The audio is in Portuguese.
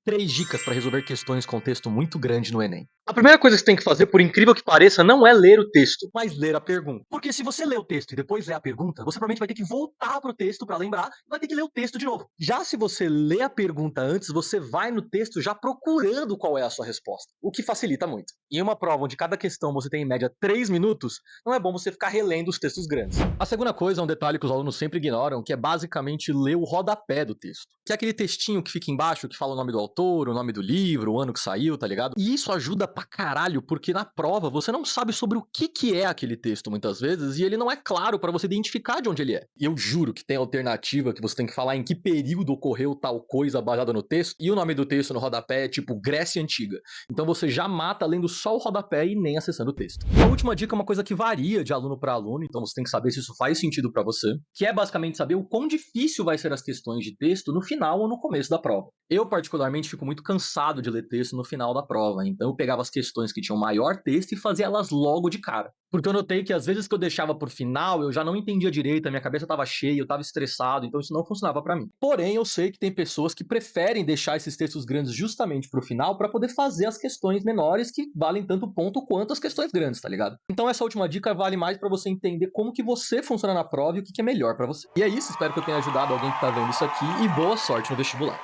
3 dicas para resolver questões com texto muito grande no Enem. A primeira coisa que você tem que fazer, por incrível que pareça, não é ler o texto, mas ler a pergunta. Porque se você lê o texto e depois lê a pergunta, você provavelmente vai ter que voltar pro texto para lembrar e vai ter que ler o texto de novo. Já se você lê a pergunta antes, você vai no texto já procurando qual é a sua resposta, o que facilita muito. Em uma prova onde cada questão você tem em média 3 minutos, não é bom você ficar relendo os textos grandes. A segunda coisa é um detalhe que os alunos sempre ignoram, que é basicamente ler o rodapé do texto. Que é aquele textinho que fica embaixo, que fala o nome do autor, o nome do livro, o ano que saiu, tá ligado? E isso ajuda pra caralho, porque na prova você não sabe sobre o que é aquele texto muitas vezes, e ele não é claro pra você identificar de onde ele é. E eu juro que tem alternativa que você tem que falar em que período ocorreu tal coisa baseada no texto, e o nome do texto no rodapé é tipo Grécia Antiga. Então você já mata lendo só o rodapé e nem acessando o texto. E a última dica é uma coisa que varia de aluno para aluno, então você tem que saber se isso faz sentido para você, que é basicamente saber o quão difícil vai ser as questões de texto no final ou no começo da prova. Eu, particularmente, fico muito cansado de ler texto no final da prova, então eu pegava as questões que tinham maior texto e fazia elas logo de cara. Porque eu notei que às vezes que eu deixava por final, eu já não entendia direito, a minha cabeça estava cheia, eu estava estressado, então isso não funcionava para mim. Porém, eu sei que tem pessoas que preferem deixar esses textos grandes justamente pro final para poder fazer as questões menores que valem tanto ponto quanto as questões grandes, tá ligado? Então essa última dica vale mais para você entender como que você funciona na prova e o que é melhor para você. E é isso, espero que eu tenha ajudado alguém que tá vendo isso aqui e boa sorte no vestibular.